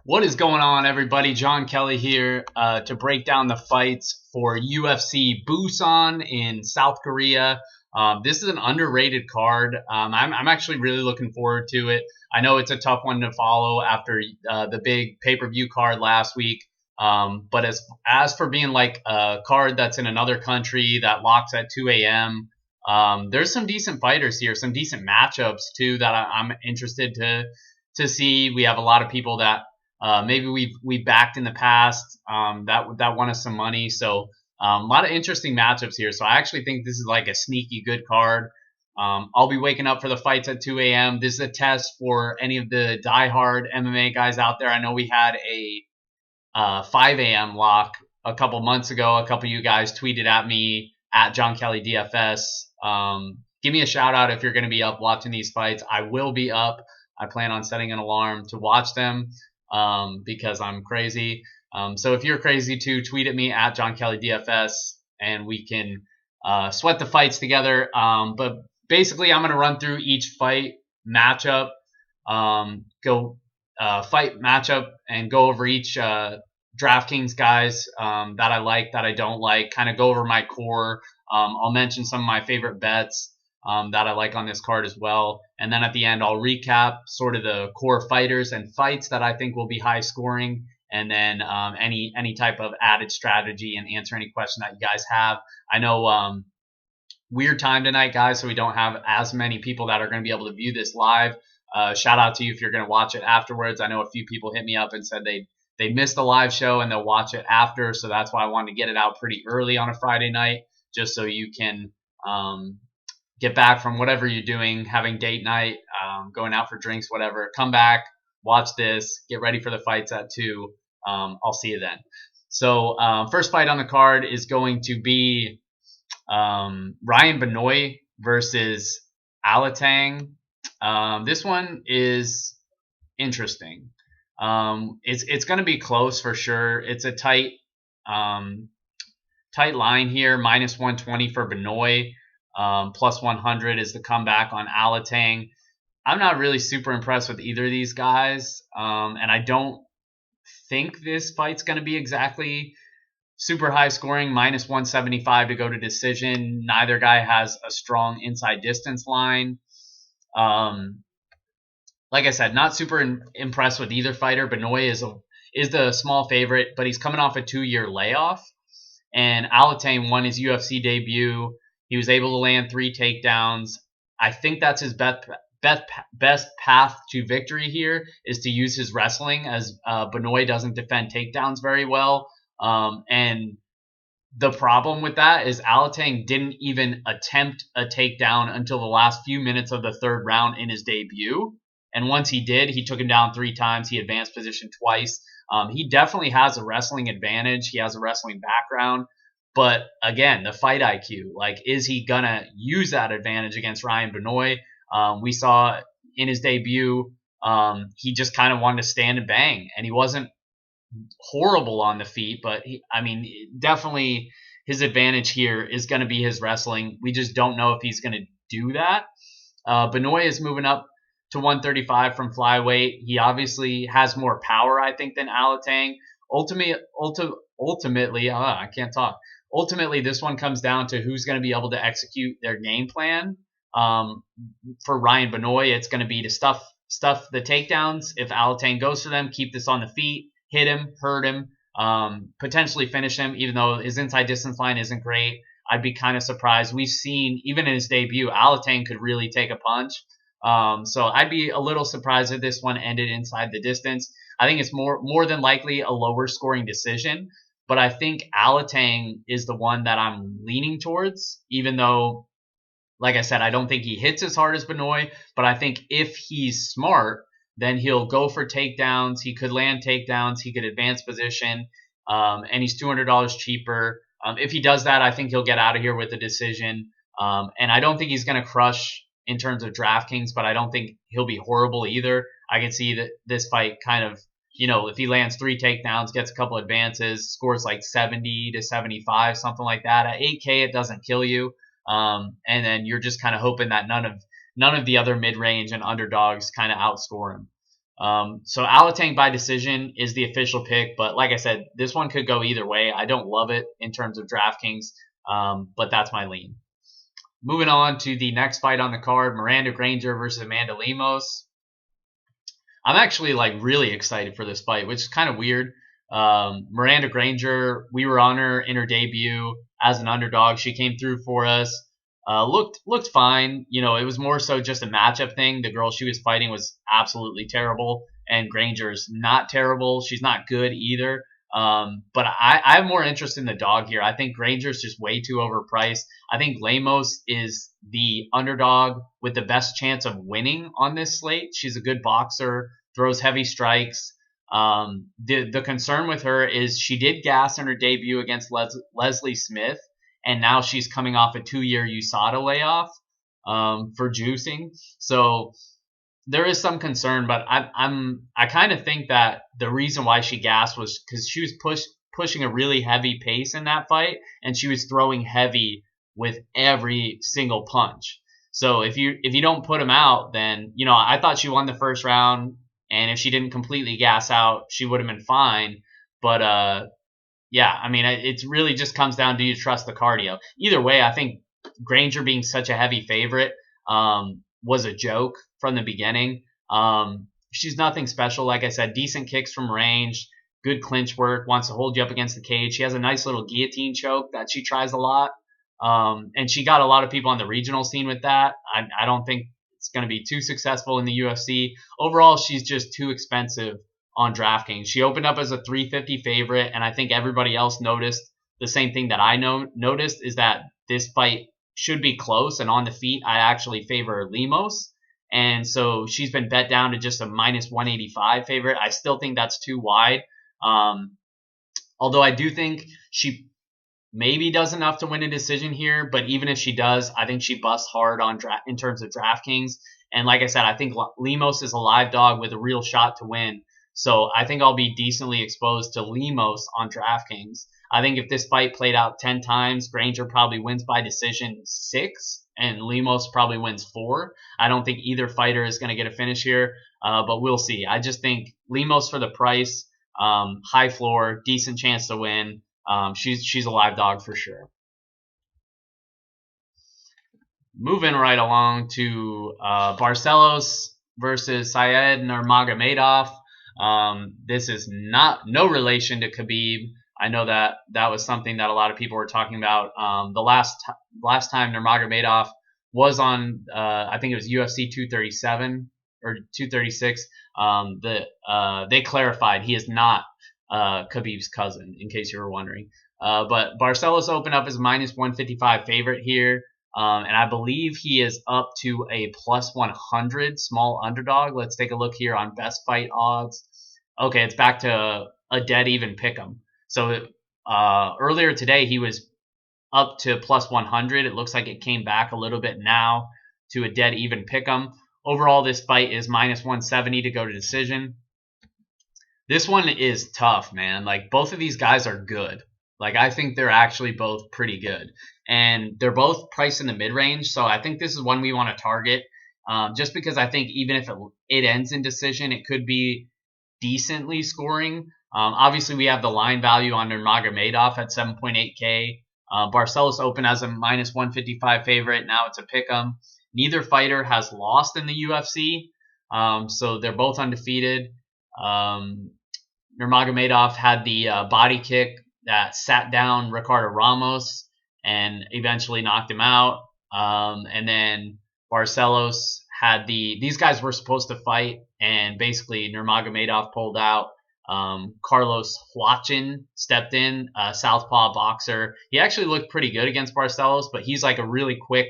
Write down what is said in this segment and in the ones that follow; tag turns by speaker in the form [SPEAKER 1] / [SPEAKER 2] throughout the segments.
[SPEAKER 1] What is going on, everybody? John Kelly here to break down the fights for UFC Busan in South Korea. This is an underrated card. I'm actually really looking forward to it. I know it's a tough one to follow after the big pay-per-view card last week. But as for being like a card that's in another country that locks at 2 a.m., there's some decent fighters here, some decent matchups too that I'm interested to see. We have a lot of people that maybe we've backed in the past that won us some money. So a lot of interesting matchups here. So I actually think this is like a sneaky good card. I'll be waking up for the fights at 2 a.m. This is a test for any of the diehard MMA guys out there. I know we had a 5 a.m. lock a couple months ago. A couple of you guys tweeted at me at John Kelly DFS. Give me a shout out if you're going to be up watching these fights. I will be up. I plan on setting an alarm to watch them because I'm crazy. So if you're crazy too, tweet at me at John Kelly DFS and we can sweat the fights together. But basically, I'm going to run through each fight matchup, fight matchup, and go over each Draftkings guys that I like, that I don't like, kind of go over my core. I'll mention some of my favorite bets that I like on this card as well. And then at the end, I'll recap sort of the core fighters and fights that I think will be high scoring. And then any type of added strategy and answer any question that you guys have. I know weird time tonight, guys, so we don't have as many people that are going to be able to view this live. Shout out to you if you're going to watch it afterwards. I know a few people hit me up and said they missed the live show and they'll watch it after. So that's why I wanted to get it out pretty early on a Friday night, just so you can get back from whatever you're doing, having date night, going out for drinks, whatever. Come back, watch this, get ready for the fights at 2. I'll see you then. So first fight on the card is going to be Ryan Binoy versus Litang. This one is interesting. It's going to be close for sure. It's a tight line here. Minus 120 for Binoy. Plus 100 is the comeback on Litang. I'm not really super impressed with either of these guys, and I don't think this fight's going to be exactly super high scoring. Minus 175 to go to decision. Neither guy has a strong inside distance line. Like I said, not super impressed with either fighter. Binoy is the small favorite, but he's coming off a 2-year layoff. And Litang won his UFC debut. He was able to land 3 takedowns. I think that's his best path to victory here, is to use his wrestling, as Binoy doesn't defend takedowns very well. And the problem with that is Litang didn't even attempt a takedown until the last few minutes of the 3rd round in his debut. And once he did, he took him down 3 times. He advanced position twice. He definitely has a wrestling advantage. He has a wrestling background. But again, the fight IQ, like, is he going to use that advantage against Ryan Binoy? We saw in his debut, he just kind of wanted to stand and bang. And he wasn't horrible on the feet, but definitely his advantage here is going to be his wrestling. We just don't know if he's going to do that. Binoy is moving up to 135 from flyweight. He obviously has more power, I think, than Litang. Ultimately, I can't talk. Ultimately, this one comes down to who's going to be able to execute their game plan. For Ryan Binoy, it's going to be to stuff the takedowns. If Litang goes for them, keep this on the feet, hit him, hurt him, potentially finish him, even though his inside distance line isn't great. I'd be kind of surprised. We've seen, even in his debut, Litang could really take a punch. So I'd be a little surprised if this one ended inside the distance. I think it's more than likely a lower scoring decision, but I think Litang is the one that I'm leaning towards, even though, like I said, I don't think he hits as hard as Binoy, but I think if he's smart, then he'll go for takedowns. He could land takedowns. He could advance position, and he's $200 cheaper. If he does that, I think he'll get out of here with a decision. And I don't think he's going to crush in terms of Draftkings, but I don't think he'll be horrible either. I can see that this fight kind of, if he lands 3 takedowns, gets a couple advances, scores like 70 to 75, something like that. At 8K, it doesn't kill you. And then you're just kind of hoping that none of the other mid-range and underdogs kind of outscore him. So Alatang by decision is the official pick, but like I said, this one could go either way. I don't love it in terms of DraftKings, but that's my lean. Moving on to the next fight on the card, Miranda Granger versus Amanda Lemos. I'm actually like really excited for this fight, which is kind of weird. Miranda Granger, we were on her in her debut as an underdog. She came through for us. Looked fine. You know, it was more so just a matchup thing. The girl she was fighting was absolutely terrible, and Granger's not terrible. She's not good either. But I have more interest in the dog here. I think Granger's just way too overpriced. I think Lemos is the underdog with the best chance of winning on this slate. She's a good boxer, throws heavy strikes. The concern with her is she did gas in her debut against Leslie Smith, and now she's coming off a 2-year USADA layoff for juicing. So there is some concern, but I kind of think that the reason why she gassed was because she was pushing a really heavy pace in that fight, and she was throwing heavy with every single punch. So if you don't put them out, then I thought she won the first round, and if she didn't completely gas out, she would have been fine. But yeah, I mean, it really just comes down, do you trust the cardio? Either way, I think Granger being such a heavy favorite was a joke from the beginning. She's nothing special. Like I said, decent kicks from range, good clinch work, wants to hold you up against the cage. She has a nice little guillotine choke that she tries a lot. And she got a lot of people on the regional scene with that. I don't think it's going to be too successful in the UFC. Overall, she's just too expensive on DraftKings. She opened up as a 350 favorite, and I think everybody else noticed the same thing that I noticed, is that this fight should be close, and on the feet, I actually favor Lemos. And so she's been bet down to just a minus 185 favorite. I still think that's too wide. Although I do think she maybe does enough to win a decision here, but even if she does, I think she busts hard in terms of DraftKings. And like I said, I think Lemos is a live dog with a real shot to win. So I think I'll be decently exposed to Lemos on DraftKings. I think if this fight played out 10 times, Granger probably wins by decision 6, and Lemos probably wins 4. I don't think either fighter is going to get a finish here, but we'll see. I just think Lemos for the price, high floor, decent chance to win. She's a live dog for sure. Moving right along to Barcelos versus Syed Nurmagomedov. This is no relation to Khabib. I know that was something that a lot of people were talking about. The last time Nurmagomedov was on, I think it was UFC 237 or 236. They clarified he is not Khabib's cousin, in case you were wondering. But Barcelos opened up as minus 155 favorite here. And I believe he is up to a plus 100 small underdog. Let's take a look here on best fight odds. Okay, it's back to a dead even pick'em. So earlier today he was up to plus 100. It looks like it came back a little bit now to a dead even pick'em. Overall, this fight is minus 170 to go to decision. This one is tough, man. Like, both of these guys are good. Like, I think they're actually both pretty good. And they're both priced in the mid-range, so I think this is one we want to target. Just because I think even if it ends in decision, it could be decently scoring. Obviously, we have the line value on Nurmagomedov at 7.8K. Barcelos open as a minus 155 favorite. Now it's a pick'em. Neither fighter has lost in the UFC, so they're both undefeated. Nurmagomedov had the body kick that sat down Ricardo Ramos and eventually knocked him out. And then Barcelos had these guys were supposed to fight, and basically Nurmagomedov pulled out. Carlos Huachin stepped in, a southpaw boxer. He actually looked pretty good against Barcelos, but he's like a really quick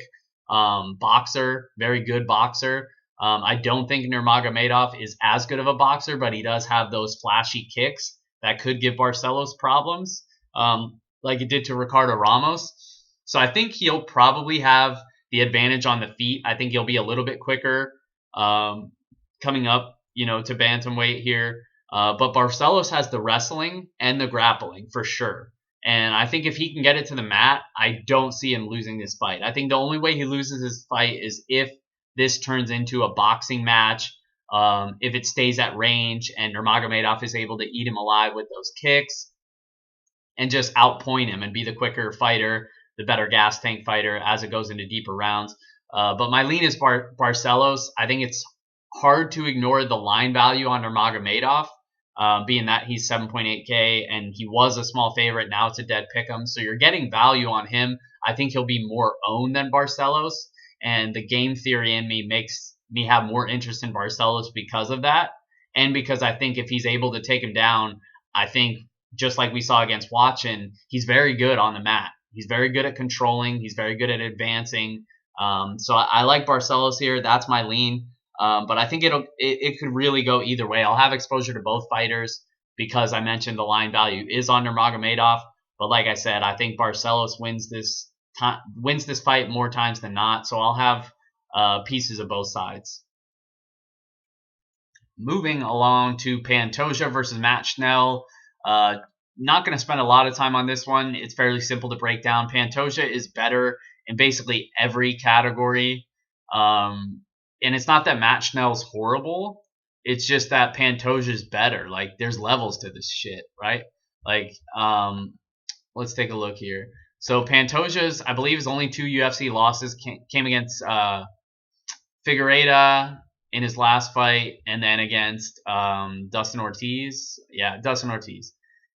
[SPEAKER 1] boxer, very good boxer. I don't think Nurmagomedov is as good of a boxer, but he does have those flashy kicks that could give Barcelos problems, like it did to Ricardo Ramos. So I think he'll probably have the advantage on the feet. I think he'll be a little bit quicker coming up, to bantamweight here. But Barcelos has the wrestling and the grappling for sure. And I think if he can get it to the mat, I don't see him losing this fight. I think the only way he loses this fight is if this turns into a boxing match, if it stays at range and Nurmagomedov is able to eat him alive with those kicks and just outpoint him and be the quicker fighter, the better gas tank fighter as it goes into deeper rounds. But my lean is Barcelos. I think it's hard to ignore the line value on Nurmagomedov, being that he's 7.8K and he was a small favorite. Now it's a dead pick'em. So you're getting value on him. I think he'll be more owned than Barcelos. And the game theory in me makes me have more interest in Barcelos because of that. And because I think if he's able to take him down, I think just like we saw against Watchin, he's very good on the mat. He's very good at controlling. He's very good at advancing. So I like Barcelos here. That's my lean. But I think it could really go either way. I'll have exposure to both fighters because I mentioned the line value is on Nurmagomedov. But like I said, I think Barcelos wins this fight more times than not. So I'll have pieces of both sides. Moving along to Pantoja versus Matt Schnell. Not going to spend a lot of time on this one. It's fairly simple to break down. Pantoja is better in basically every category. And it's not that Matt Schnell's horrible. It's just that Pantoja's better. Like, there's levels to this shit, right? Like, let's take a look here. So Pantoja's, I believe, his only 2 UFC losses came against Figueiredo in his last fight, and then against Dustin Ortiz. Yeah, Dustin Ortiz.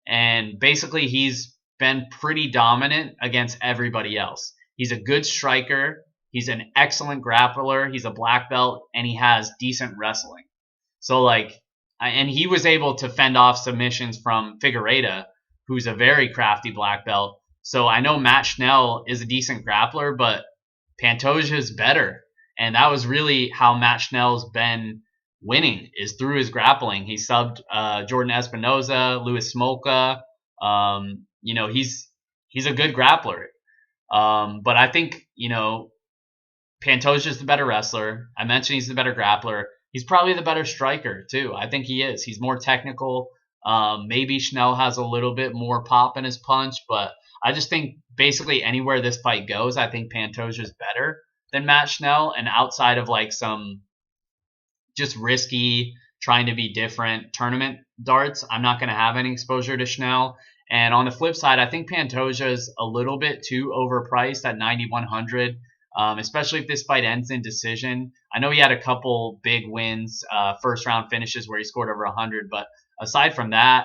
[SPEAKER 1] And basically, he's been pretty dominant against everybody else. He's a good striker. He's an excellent grappler. He's a black belt, and he has decent wrestling. So, like, and he was able to fend off submissions from Figueiredo, who's a very crafty black belt. So I know Matt Schnell is a decent grappler, but Pantoja is better. And that was really how Matt Schnell's been winning, is through his grappling. He subbed Jordan Espinoza, Louis Smolka. He's a good grappler. But I think, Pantoja's the better wrestler. I mentioned he's the better grappler. He's probably the better striker, too. I think he is. He's more technical. Maybe Schnell has a little bit more pop in his punch, but I just think basically anywhere this fight goes, I think Pantoja's better than Matt Schnell. And outside of like some just risky, trying to be different tournament darts, I'm not going to have any exposure to Schnell. And on the flip side, I think Pantoja is a little bit too overpriced at 9,100, especially if this fight ends in decision. I know he had a couple big wins, first round finishes where he scored over 100, but aside from that,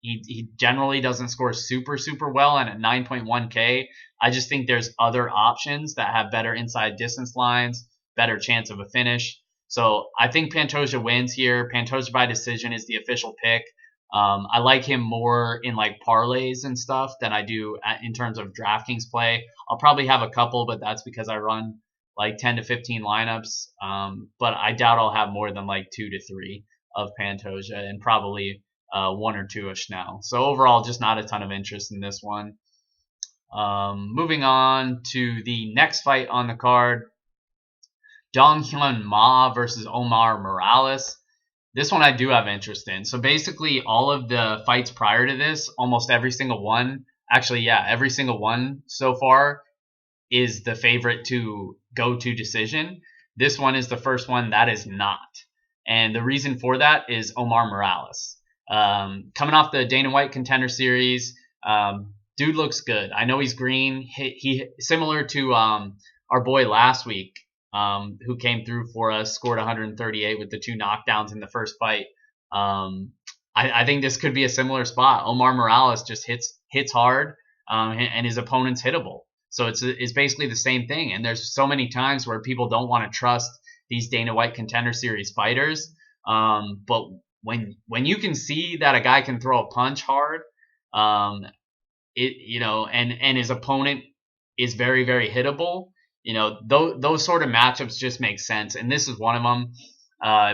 [SPEAKER 1] he generally doesn't score super, super well. And at 9.1K, I just think there's other options that have better inside distance lines, better chance of a finish. So I think Pantoja wins here. Pantoja by decision is the official pick. I like him more in like parlays and stuff than I do in terms of DraftKings play. I'll probably have a couple, but that's because I run like 10 to 15 lineups. But I doubt I'll have more than like 2 to 3 of Pantoja and probably 1 or 2 of Schnell. So overall, just not a ton of interest in this one. Moving on to the next fight on the card, Dong Hyun Ma versus Omar Morales. This one I do have interest in. So basically all of the fights prior to this, almost every single one, every single one so far is the favorite to go to decision. This one is the first one that is not. And the reason for that is Omar Morales. Coming off the Dana White Contender Series, dude looks good. I know he's green. He similar to our boy last week, who came through for us, scored 138 with the 2 knockdowns in the first fight. I think this could be a similar spot. Omar Morales just hits hard, and his opponent's hittable. So it's basically the same thing. And there's so many times where people don't want to trust these Dana White Contender Series fighters. But when you can see that a guy can throw a punch hard, and his opponent is very, very hittable, those sort of matchups just make sense. And this is one of them.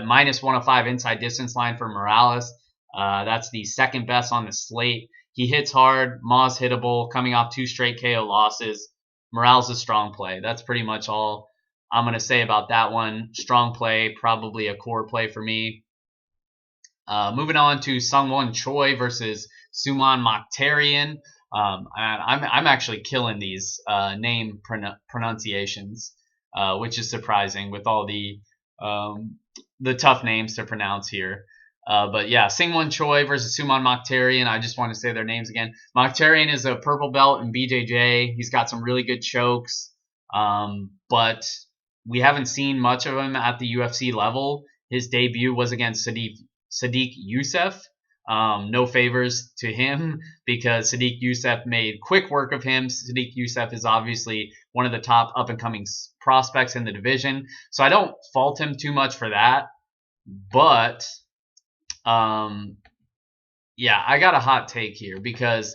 [SPEAKER 1] Minus 105 inside distance line for Morales. That's the second best on the slate. He hits hard. Ma's hittable, coming off 2 straight KO losses. Morales is strong play. That's pretty much all I'm going to say about that one. Strong play, probably a core play for me. Moving on to Sungwon Choi versus Suman Mokhtarian. I'm actually killing these name pronunciations, which is surprising with all the the tough names to pronounce here. But yeah, Singwon Choi versus Suman Mokhtarian. I just want to say their names again. Mokhtarian is a purple belt in BJJ. He's got some really good chokes, but we haven't seen much of him at the UFC level. His debut was against Sadiq Youssef. No favors to him because Sadiq Youssef made quick work of him. Sadiq Youssef is obviously one of the top up-and-coming prospects in the division, so I don't fault him too much for that. But yeah, I got a hot take here because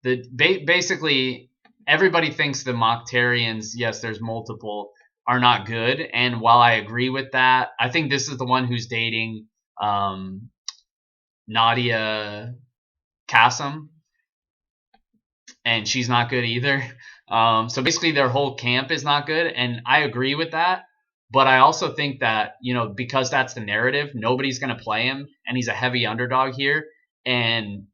[SPEAKER 1] basically everybody thinks the Mokhtarians, yes, there's multiple, are not good. And while I agree with that, I think this is the one who's dating Nadia Kassem, and she's not good either. So basically their whole camp is not good, and I agree with that. But I also think that, because that's the narrative, nobody's going to play him, and he's a heavy underdog here. And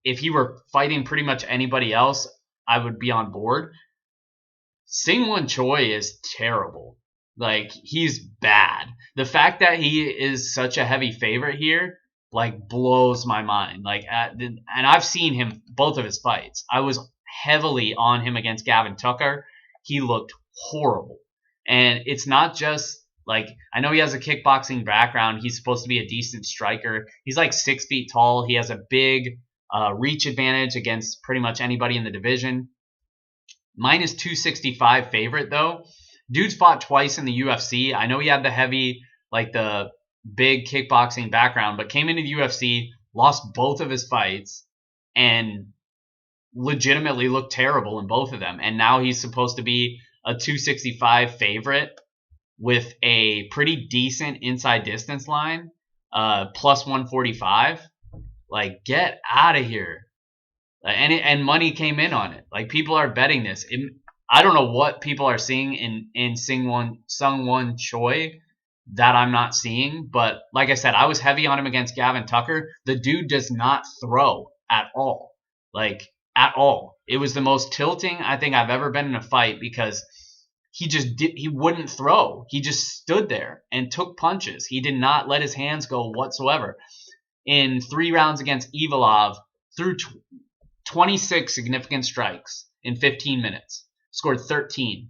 [SPEAKER 1] if he were fighting pretty much anybody else, I would be on board. Singwon Choi is terrible. Like, he's bad. The fact that he is such a heavy favorite here, blows my mind. And I've seen him, both of his fights. I was heavily on him against Gavin Tucker. He looked horrible. And it's not just, I know he has a kickboxing background. He's supposed to be a decent striker. He's 6 feet tall. He has a big reach advantage against pretty much anybody in the division. Minus 265 favorite, though. Dude's fought twice in the UFC. I know he had the heavy, the big kickboxing background, but came into the UFC, lost both of his fights, and legitimately looked terrible in both of them. And now he's supposed to be a 265 favorite with a pretty decent inside distance line, plus 145. Get out of here. And money came in on it. People are betting this. I don't know what people are seeing in Sungwon Choi that I'm not seeing. But like I said, I was heavy on him against Gavin Tucker. The dude does not throw at all. At all. It was the most tilting I think I've ever been in a fight because he wouldn't throw. He just stood there and took punches. He did not let his hands go whatsoever. In 3 rounds against Ivalov, threw 26 significant strikes in 15 minutes. Scored 13.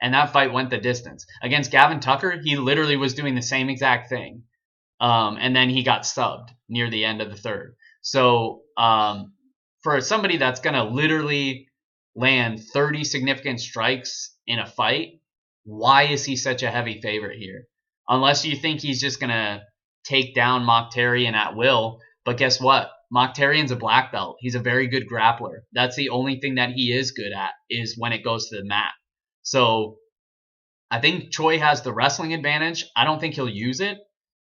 [SPEAKER 1] And that fight went the distance. Against Gavin Tucker, he literally was doing the same exact thing. And then he got subbed near the end of the third. So for somebody that's going to literally land 30 significant strikes in a fight, why is he such a heavy favorite here? Unless you think he's just going to take down Mokhtarian at will. But guess what? Mokhtarian's a black belt. He's a very good grappler. That's the only thing that he is good at, is when it goes to the mat. So I think Choi has the wrestling advantage. I don't think he'll use it.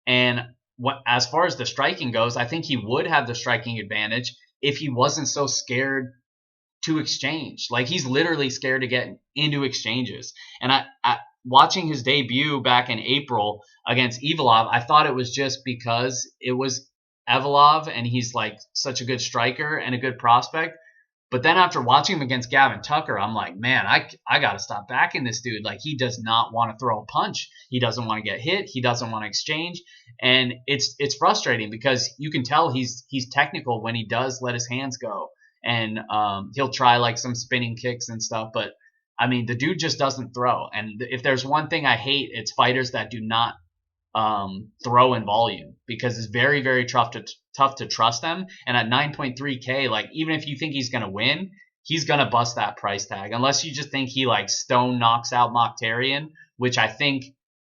[SPEAKER 1] And as far as the striking goes, I think he would have the striking advantage if he wasn't so scared to exchange. He's literally scared to get into exchanges. And I watching his debut back in April against Ivalov, I thought it was just because it was Ivalov and he's such a good striker and a good prospect. But then after watching him against Gavin Tucker, I'm like, man, I got to stop backing this dude. He does not want to throw a punch. He doesn't want to get hit. He doesn't want to exchange. And it's frustrating because you can tell he's technical when he does let his hands go. And he'll try some spinning kicks and stuff. But, I mean, the dude just doesn't throw. And if there's one thing I hate, it's fighters that do not throw in volume, because it's very, very tough to trust them. And at 9.3K, even if you think he's going to win, he's going to bust that price tag. Unless you just think he stone knocks out Mokhtarian, which I think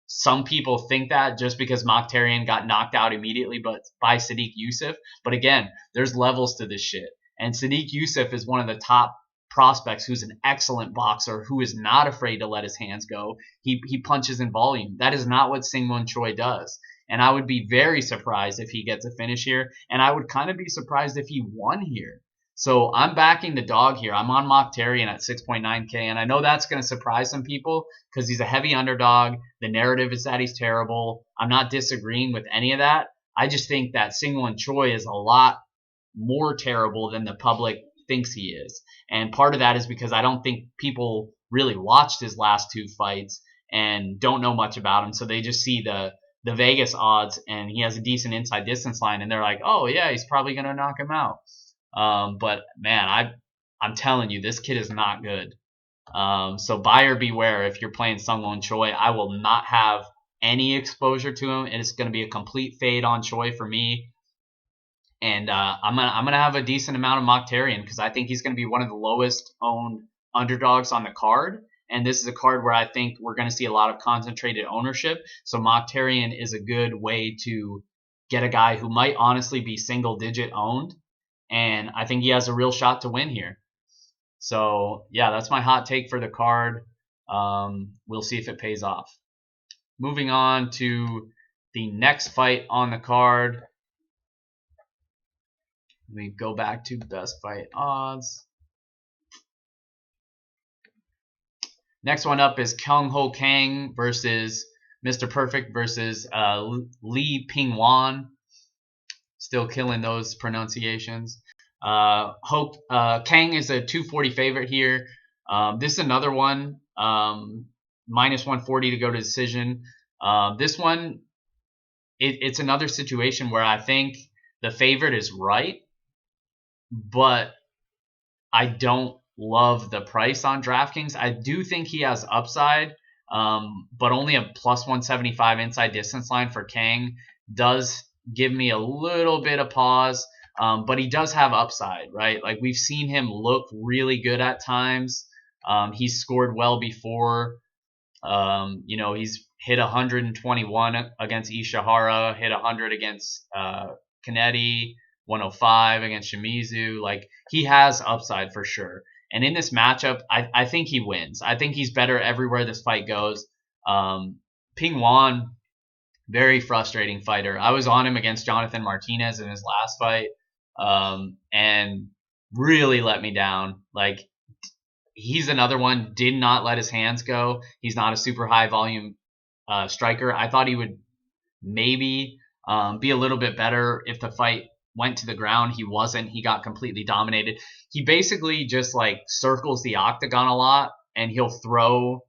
[SPEAKER 1] some people think that just because Mokhtarian got knocked out immediately by Sadiq Youssef. But again, there's levels to this shit. And Sadiq Youssef is one of the top prospects who's an excellent boxer who is not afraid to let his hands go. He punches in volume. That is not what Singwon Choi does. And I would be very surprised if he gets a finish here. And I would kind of be surprised if he won here. So I'm backing the dog here. I'm on Mokhtarian at 6.9K. And I know that's going to surprise some people because he's a heavy underdog. The narrative is that he's terrible. I'm not disagreeing with any of that. I just think that Singwon Choi is a lot more terrible than the public thinks he is. And part of that is because I don't think people really watched his last 2 fights and don't know much about him. So they just see the the Vegas odds, and he has a decent inside distance line, and they're like, oh yeah, he's probably gonna knock him out. But man, I'm telling you, this kid is not good. So buyer beware if you're playing Sungwon Choi. I will not have any exposure to him. It's going to be a complete fade on Choi for me. And I'm gonna have a decent amount of Mokhtarian because I think he's going to be one of the lowest owned underdogs on the card. And this is a card where I think we're going to see a lot of concentrated ownership. So Mokhtarian is a good way to get a guy who might honestly be single digit owned. And I think he has a real shot to win here. So, yeah, that's my hot take for the card. We'll see if it pays off. Moving on to the next fight on the card. Let me go back to best fight odds. Next one up is Kyung-Ho Kang versus Mr. Perfect versus Li Ping Wan. Still killing those pronunciations. Kang is a 240 favorite here. This is another one, minus 140 to go to decision. This one, it's another situation where I think the favorite is right, but I don't love the price on DraftKings. I do think he has upside, but only a plus 175 inside distance line for Kang does give me a little bit of pause. But he does have upside, right? Like we've seen him look really good at times. He's scored well before. He's hit 121 against Ishihara, hit 100 against Kennedy, 105 against Shimizu. Like he has upside for sure. And in this matchup, I think he wins. I think he's better everywhere this fight goes. Ping Wan, very frustrating fighter. I was on him against Jonathan Martinez in his last fight. And really let me down. Like he's another one, did not let his hands go. He's not a super high volume striker. I thought he would maybe be a little bit better if the fight went to the ground. He wasn't. He got completely dominated. He basically just like circles the octagon a lot, and he'll throw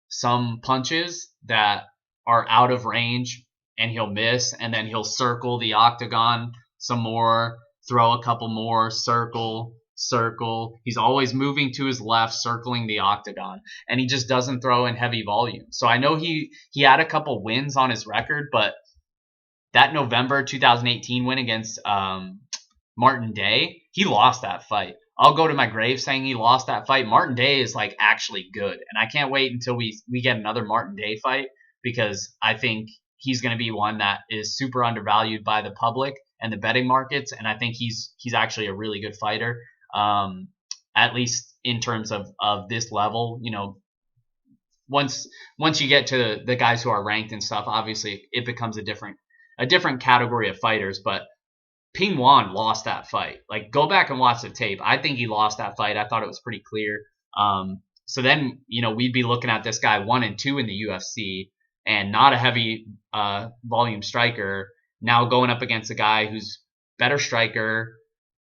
[SPEAKER 1] some punches that are out of range and he'll miss, and then he'll circle the octagon some more, throw a couple more, circle. He's always moving to his left, circling the octagon, and he just doesn't throw in heavy volume. So I know he had a couple wins on his record, but that November 2018 win against Martin Day, he lost that fight. I'll go to my grave saying he lost that fight. Martin Day is like actually good, and I can't wait until we get another Martin Day fight, because I think he's going to be one that is super undervalued by the public and the betting markets, and I think he's actually a really good fighter, at least in terms of this level. You know, once you get to the guys who are ranked and stuff, obviously it becomes a different category of fighters. But Ping Wan lost that fight. Like, go back and watch the tape. I think he lost that fight. I thought it was pretty clear. So then, we'd be looking at this guy 1 and 2 in the UFC, and not a heavy volume striker, now going up against a guy who's better striker,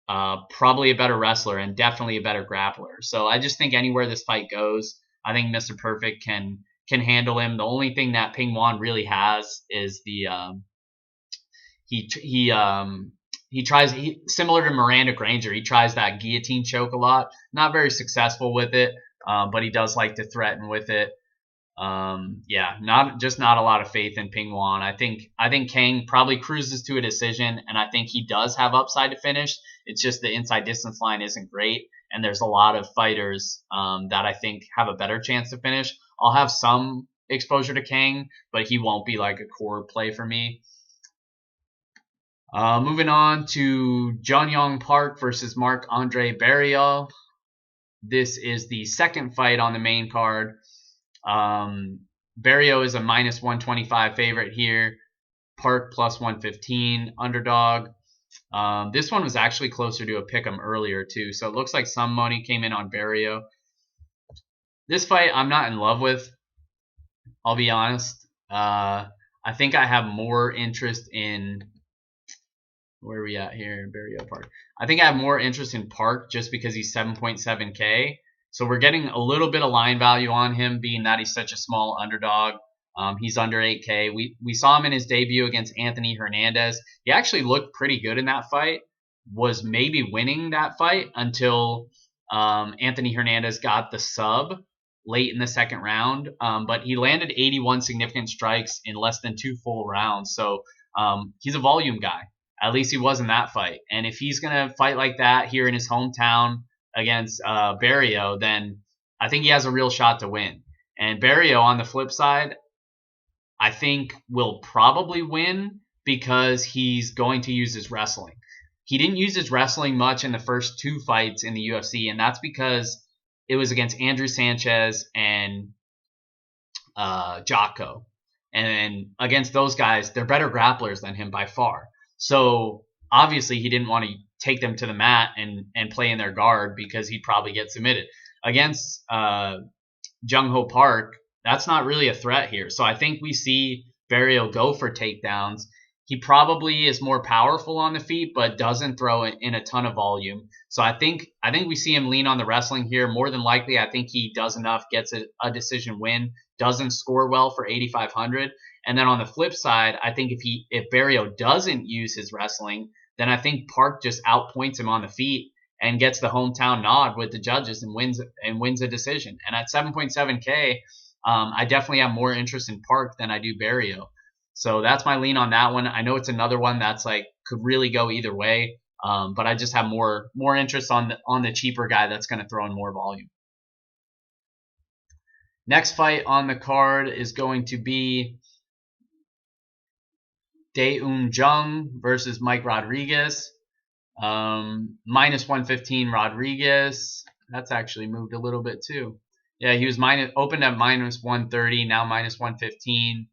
[SPEAKER 1] probably a better wrestler, and definitely a better grappler. So I just think anywhere this fight goes, I think Mr. Perfect can handle him. The only thing that Ping Wan really has is the he tries, similar to Miranda Granger, he tries that guillotine choke a lot. Not very successful with it, but he does like to threaten with it. Not a lot of faith in Ping Wan. I think Kang probably cruises to a decision, and I think he does have upside to finish. It's just the inside distance line isn't great, and there's a lot of fighters that I think have a better chance to finish. I'll have some exposure to Kang, but he won't be like a core play for me. Moving on to Jun-Young Park versus Marc-Andre Barriault. This is the second fight on the main card. Barriault is a minus 125 favorite here. Park plus 115 underdog. This one was actually closer to a pick'em earlier too, so it looks like some money came in on Barriault. This fight I'm not in love with, I'll be honest. I think I have more interest in, where are we at here? Barriault Park. I think I have more interest in Park just because he's 7.7K. So we're getting a little bit of line value on him, being that he's such a small underdog. He's under 8K. We saw him in his debut against Anthony Hernandez. He actually looked pretty good in that fight. Was maybe winning that fight until Anthony Hernandez got the sub late in the second round. But he landed 81 significant strikes in less than 2 full rounds. So he's a volume guy. At least he was in that fight. And if he's going to fight like that here in his hometown against Barrio, then I think he has a real shot to win. And Barrio, on the flip side, I think will probably win because he's going to use his wrestling. He didn't use his wrestling much in the first 2 fights in the UFC, and that's because it was against Andrew Sanchez and Jocko. And against those guys, they're better grapplers than him by far. So obviously he didn't want to take them to the mat and play in their guard because he'd probably get submitted. Against Jung Ho Park, that's not really a threat here. So I think we see Barrio go for takedowns. He probably is more powerful on the feet, but doesn't throw in a ton of volume. So I think we see him lean on the wrestling here. More than likely, I think he does enough, gets a decision win, doesn't score well for 8,500. And then on the flip side, I think if Barrio doesn't use his wrestling, then I think Park just outpoints him on the feet and gets the hometown nod with the judges and wins a decision. And at 7.7K, I definitely have more interest in Park than I do Barrio. So that's my lean on that one. I know it's another one that's like could really go either way, but I just have more interest on the cheaper guy that's going to throw in more volume. Next fight on the card is going to be Dayton Jung versus Mike Rodriguez. Minus 115 Rodriguez. That's actually moved a little bit too. Yeah, he was opened at minus 130, now minus 115.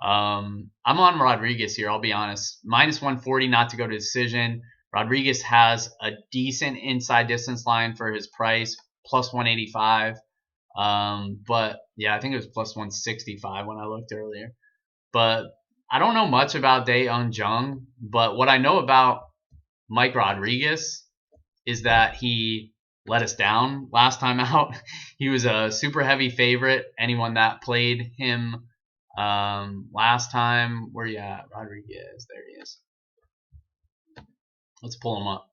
[SPEAKER 1] I'm on Rodriguez here, I'll be honest. Minus 140 not to go to decision. Rodriguez has a decent inside distance line for his price, plus 185. But yeah, I think it was plus 165 when I looked earlier. But I don't know much about Dae-Un Jung, but what I know about Mike Rodriguez is that he let us down last time out. He was a super heavy favorite. Anyone that played him last time, where you at, Rodriguez? There he is. Let's pull him up.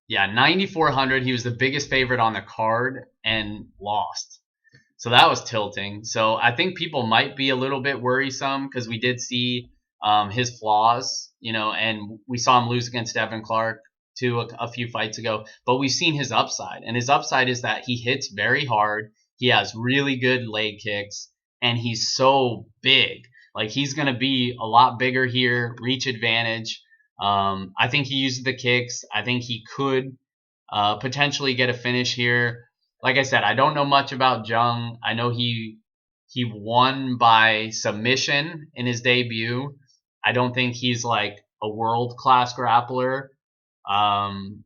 [SPEAKER 1] Yeah, 9,400. He was the biggest favorite on the card and lost. So that was tilting. So I think people might be a little bit worrisome because we did see his flaws, and we saw him lose against Devin Clark too a few fights ago. But we've seen his upside, and his upside is that he hits very hard. He has really good leg kicks, and he's so big. Like, he's going to be a lot bigger here, reach advantage. I think he uses the kicks. I think he could potentially get a finish here. Like I said, I don't know much about Jung. I know he won by submission in his debut. I don't think he's like a world-class grappler. And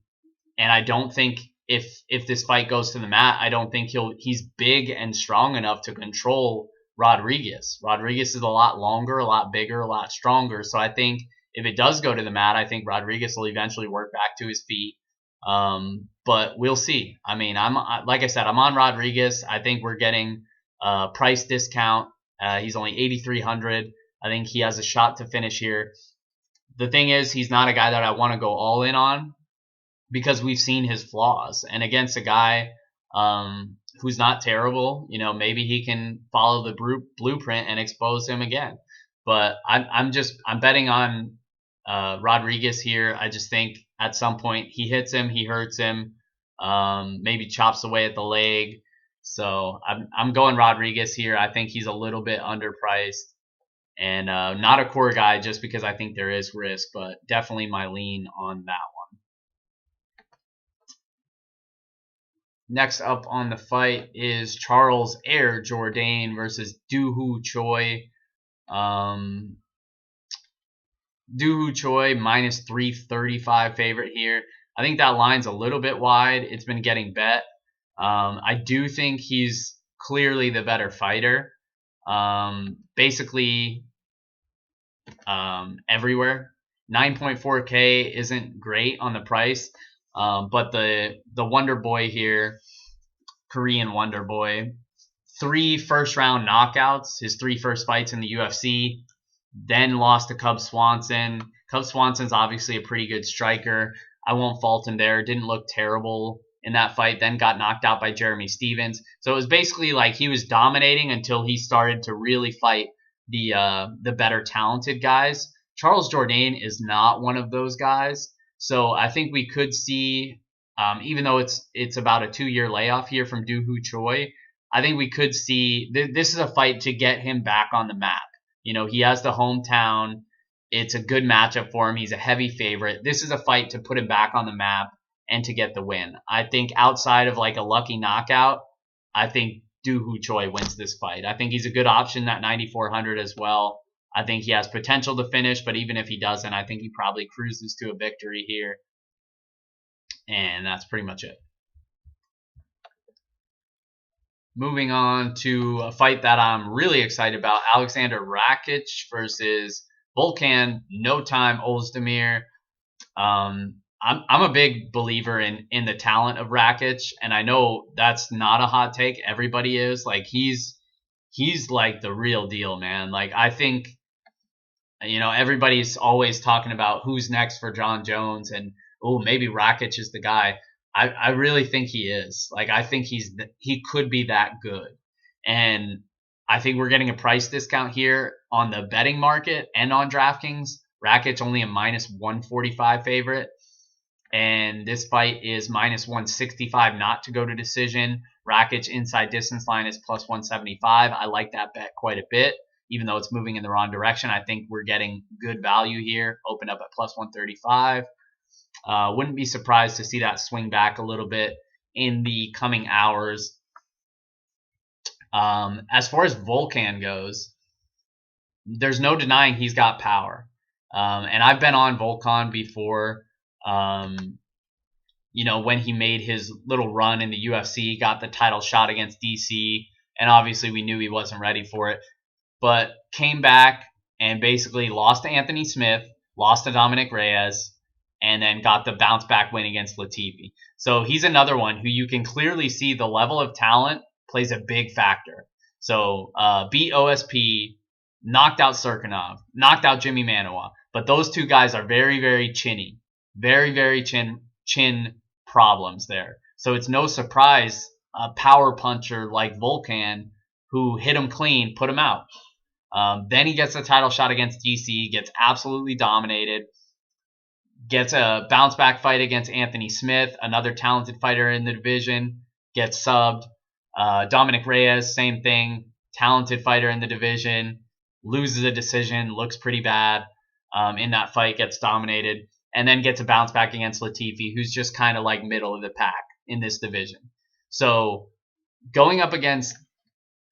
[SPEAKER 1] I don't think if this fight goes to the mat, I don't think he's big and strong enough to control Rodriguez. Rodriguez is a lot longer, a lot bigger, a lot stronger. So I think if it does go to the mat, I think Rodriguez will eventually work back to his feet. But we'll see. I mean, like I said, I'm on Rodriguez. I think we're getting a price discount. He's only 8,300. I think he has a shot to finish here. The thing is, he's not a guy that I want to go all in on because we've seen his flaws. And against a guy who's not terrible, maybe he can follow the blueprint and expose him again. But I'm betting on Rodriguez here. I just think at some point he hits him, he hurts him, maybe chops away at the leg. So I'm going Rodriguez here. I think he's a little bit underpriced and not a core guy just because I think there is risk, but definitely my lean on that one. Next up on the fight is Charles Air Jourdain versus Doohoo Choi. Doohoo Choi minus 335 favorite here. I think that line's a little bit wide. It's been getting bet. I do think he's clearly the better fighter. Basically everywhere. 9.4K isn't great on the price. But the Wonder Boy here, Korean Wonder Boy, 3 first-round knockouts, his 3 first fights in the UFC, then lost to Cub Swanson. Cub Swanson's obviously a pretty good striker. I won't fault him there. Didn't look terrible in that fight, then got knocked out by Jeremy Stephens. So it was basically like he was dominating until he started to really fight the better talented guys. Charles Jourdain is not one of those guys. So I think we could see, even though it's about a 2-year layoff here from Choi, I think we could see this is a fight to get him back on the map. You know, he has the hometown. It's a good matchup for him. He's a heavy favorite. This is a fight to put him back on the map and to get the win. I think outside of like a lucky knockout, I think Choi wins this fight. I think he's a good option at 9,400 as well. I think he has potential to finish, but even if he doesn't, I think he probably cruises to a victory here. And that's pretty much it. Moving on to a fight that I'm really excited about, Alexander Rakic versus Volkan No Time Ozdemir. I'm a big believer in the talent of Rakic, and I know that's not a hot take. Everybody is. Like he's like the real deal, man. Like I think, you know, everybody's always talking about who's next for John Jones and maybe Rakic is the guy. I really think he is. Like I think he could be that good. And I think we're getting a price discount here on the betting market and on DraftKings. Rakic only a -145 favorite. And this fight is -165 not to go to decision. Rakic inside distance line is +175. I like that bet quite a bit, even though it's moving in the wrong direction. I think we're getting good value here. Open up at +135. Wouldn't be surprised to see that swing back a little bit in the coming hours. As far as Volkan goes, there's no denying he's got power. And I've been on Volkan before. You know, when he made his little run in the UFC, got the title shot against DC, and obviously we knew he wasn't ready for it, but came back and basically lost to Anthony Smith, lost to Dominic Reyes, and then got the bounce back win against Latifi. So he's another one who you can clearly see the level of talent plays a big factor. So beat OSP, knocked out Serkinov, knocked out Jimmy Manawa. But those two guys are very, very chinny. Very, very chin problems there. So it's no surprise a power puncher like Volkan who hit him clean, put him out. Then he gets a title shot against DC, gets absolutely dominated. Gets a bounce back fight against Anthony Smith, another talented fighter in the division, gets subbed. Dominic Reyes, same thing, talented fighter in the division, loses a decision, looks pretty bad in that fight, gets dominated, and then gets a bounce back against Latifi, who's just kind of like middle of the pack in this division. So going up against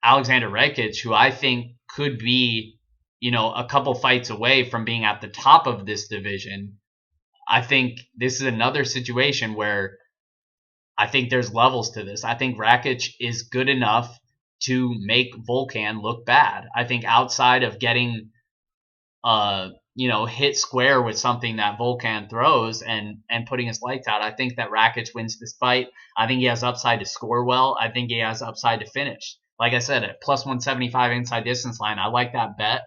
[SPEAKER 1] Alexander Rakic, who I think could be, you know, a couple fights away from being at the top of this division, I think this is another situation where I think there's levels to this. I think Rakic is good enough to make Volkan look bad. I think outside of getting, hit square with something that Volkan throws and putting his lights out, I think that Rakic wins this fight. I think he has upside to score well. I think he has upside to finish. Like I said, at +175 inside distance line, I like that bet.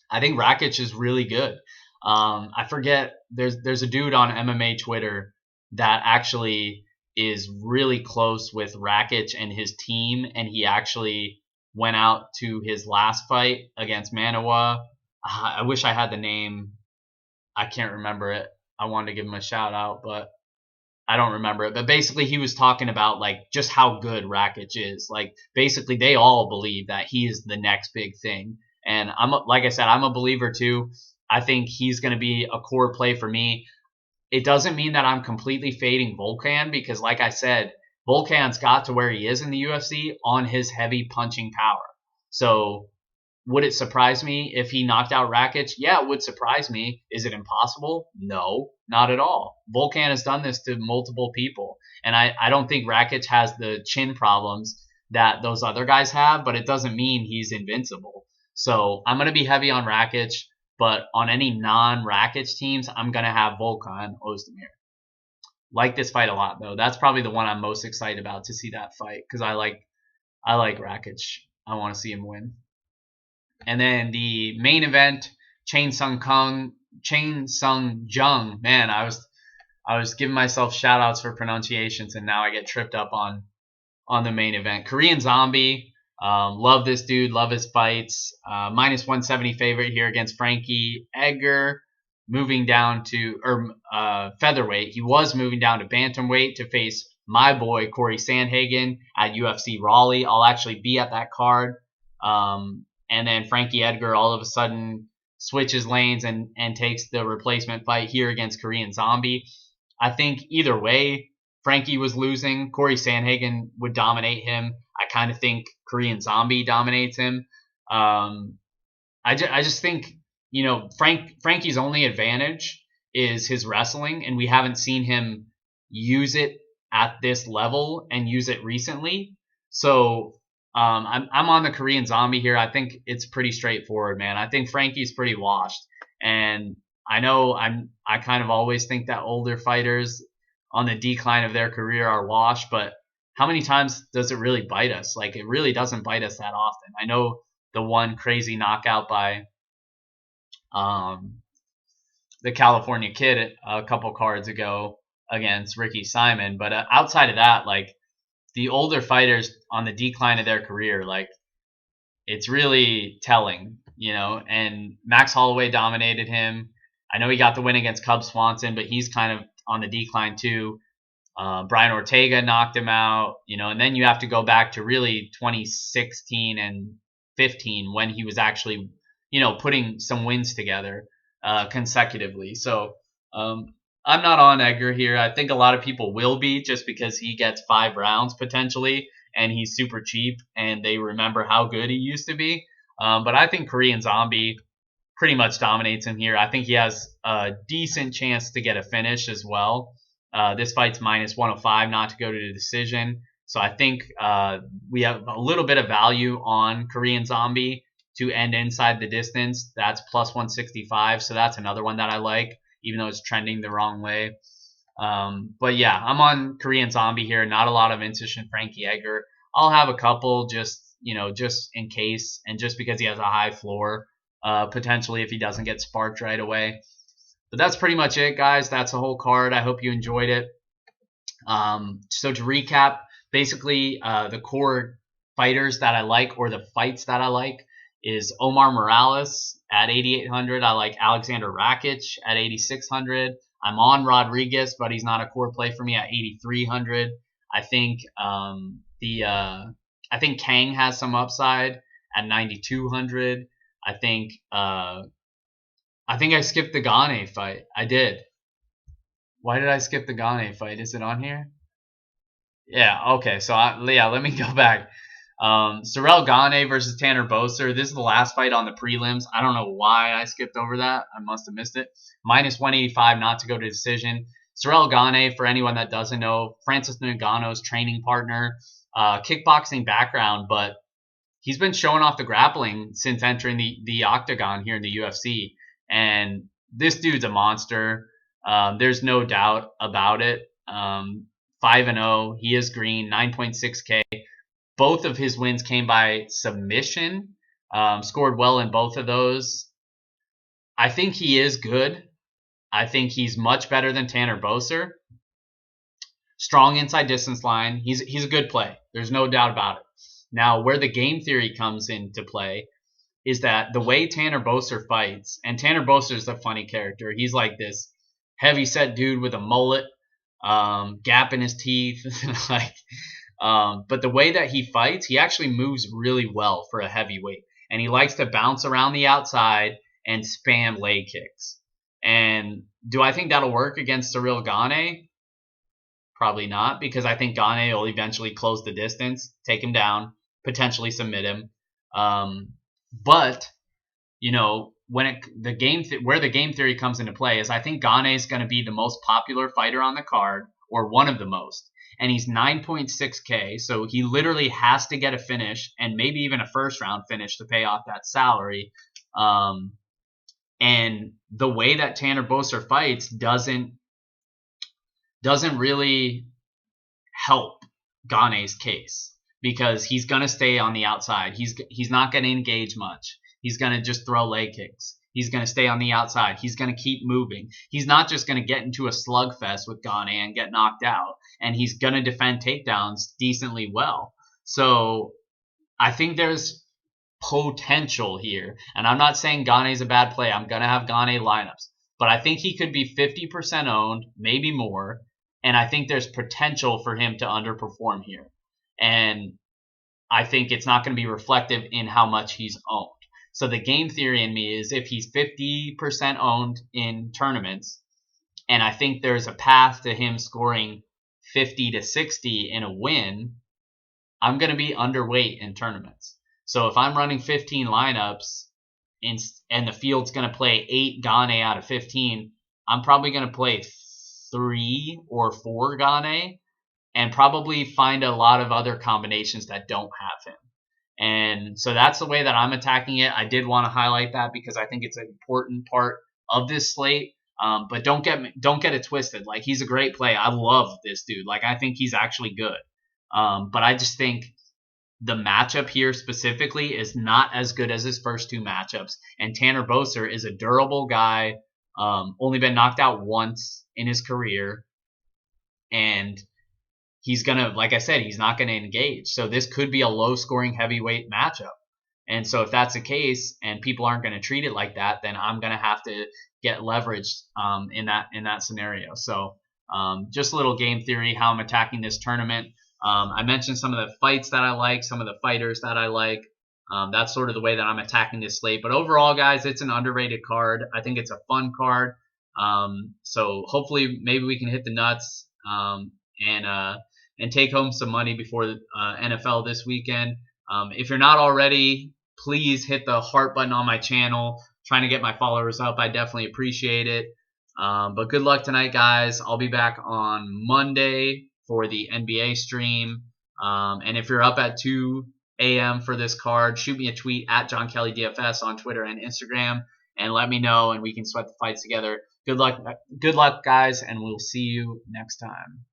[SPEAKER 1] I think Rakic is really good. I forget, there's a dude on MMA Twitter that actually is really close with Rakic and his team, and he actually went out to his last fight against Manawa. I wish I had the name. I can't remember it. I wanted to give him a shout out, but I don't remember it. But basically he was talking about like just how good Rakic is. Like basically they all believe that he is the next big thing. And like I said, I'm a believer too. I think he's going to be a core play for me. It doesn't mean that I'm completely fading Volkan because, like I said, Volkan's got to where he is in the UFC on his heavy punching power. So would it surprise me if he knocked out Rakic? Yeah, it would surprise me. Is it impossible? No, not at all. Volkan has done this to multiple people. And I don't think Rakic has the chin problems that those other guys have, but it doesn't mean he's invincible. So I'm going to be heavy on Rakic. But on any non-Rakic teams, I'm going to have Volkan Ozdemir. Like this fight a lot, though. That's probably the one I'm most excited about to see that fight because I like I like Rakic. I want to see him win. And then the main event, Chain Sung Jung. Man, I was giving myself shout outs for pronunciations, and now I get tripped up on the main event. Korean Zombie. Love this dude. Love his fights. Minus 170 favorite here against Frankie Edgar. Moving down to featherweight. He was moving down to bantamweight to face my boy Corey Sandhagen at UFC Raleigh. I'll actually be at that card. And then Frankie Edgar all of a sudden switches lanes and takes the replacement fight here against Korean Zombie. I think either way, Frankie was losing. Corey Sandhagen would dominate him. I kind of think Korean Zombie dominates him. I just think, you know, Frankie's only advantage is his wrestling, and we haven't seen him use it at this level and use it recently. So I'm on the Korean Zombie here. I think it's pretty straightforward, man. I think Frankie's pretty washed, and I know I kind of always think that older fighters on the decline of their career are washed, but how many times does it really bite us? Like, it really doesn't bite us that often. I know the one crazy knockout by the California Kid a couple cards ago against Ricky Simon, but outside of that, like, the older fighters on the decline of their career, like, it's really telling, you know. And Max Holloway dominated him. I know he got the win against Cub Swanson, but he's kind of on the decline too. Brian Ortega knocked him out, you know, and then you have to go back to really 2016 and 15 when he was actually, you know, putting some wins together consecutively. So I'm not on Edgar here. I think a lot of people will be, just because he gets 5 rounds potentially and he's super cheap and they remember how good he used to be. But I think Korean Zombie pretty much dominates him here. I think he has a decent chance to get a finish as well. This fight's minus 105 not to go to the decision. So I think we have a little bit of value on Korean Zombie to end inside the distance. That's plus 165. So that's another one that I like, even though it's trending the wrong way. But yeah, I'm on Korean Zombie here. Not a lot of interest in Frankie Edgar. I'll have a couple just in case, and just because he has a high floor, potentially if he doesn't get sparked right away. But that's pretty much it, guys. That's the whole card. I hope you enjoyed it. So to recap, basically the core fighters that I like, or the fights that I like, is Omar Morales at 8,800. I like Alexander Rakic at 8,600. I'm on Rodriguez, but he's not a core play for me at 8,300. I think I think Kang has some upside at 9,200. I think I skipped the Gane fight. I did. Why did I skip the Gane fight? Is it on here? Yeah. Okay. So let me go back. Ciryl Gane versus Tanner Boser. This is the last fight on the prelims. I don't know why I skipped over that. I must have missed it. Minus 185 not to go to decision. Ciryl Gane, for anyone that doesn't know, Francis Ngannou's training partner, kickboxing background, but he's been showing off the grappling since entering the octagon here in the UFC. And this dude's a monster. There's no doubt about it. 5-0. He is green, 9.6K. Both of his wins came by submission. Scored well in both of those. I think he is good. I think he's much better than Tanner Boser. Strong inside distance line. He's a good play. There's no doubt about it. Now, where the game theory comes into play is that the way Tanner Boser fights, and Tanner Boser is a funny character. He's like this heavy-set dude with a mullet, gap in his teeth, but the way that he fights, he actually moves really well for a heavyweight, and he likes to bounce around the outside and spam leg kicks. And do I think that'll work against Ciryl Gane? Probably not, because I think Gane will eventually close the distance, take him down, potentially submit him. But you know, where the game theory comes into play is, I think Gane is going to be the most popular fighter on the card, or one of the most, and he's 9.6K, so he literally has to get a finish, and maybe even a first round finish, to pay off that salary. And the way that Tanner Boser fights doesn't really help Gane's case, because he's going to stay on the outside. He's not going to engage much. He's going to just throw leg kicks. He's going to stay on the outside. He's going to keep moving. He's not just going to get into a slugfest with Gane and get knocked out. And he's going to defend takedowns decently well. So I think there's potential here. And I'm not saying Gane's a bad play. I'm going to have Gane lineups. But I think he could be 50% owned, maybe more. And I think there's potential for him to underperform here. And I think it's not going to be reflective in how much he's owned. So the game theory in me is if he's 50% owned in tournaments, and I think there's a path to him scoring 50 to 60 in a win, I'm going to be underweight in tournaments. So if I'm running 15 lineups and the field's going to play 8 Gane out of 15, I'm probably going to play 3 or 4 Gane and probably find a lot of other combinations that don't have him. And so that's the way that I'm attacking it. I did want to highlight that because I think it's an important part of this slate. But don't get it twisted. Like, he's a great play. I love this dude. Like, I think he's actually good. But I just think the matchup here specifically is not as good as his first 2 matchups. And Tanner Boser is a durable guy. Only been knocked out once in his career. And he's going to, like I said, he's not going to engage. So this could be a low-scoring heavyweight matchup. And so if that's the case and people aren't going to treat it like that, then I'm going to have to get leveraged in that scenario. So just a little game theory, how I'm attacking this tournament. I mentioned some of the fights that I like, some of the fighters that I like. That's sort of the way that I'm attacking this slate. But overall, guys, it's an underrated card. I think it's a fun card. So hopefully maybe we can hit the nuts and take home some money before the NFL this weekend. If you're not already, please hit the heart button on my channel. Trying to get my followers up. I definitely appreciate it. But good luck tonight, guys. I'll be back on Monday for the NBA stream. And if you're up at 2 a.m. for this card, shoot me a tweet at John Kelly DFS on Twitter and Instagram and let me know, and we can sweat the fights together. Good luck, guys, and we'll see you next time.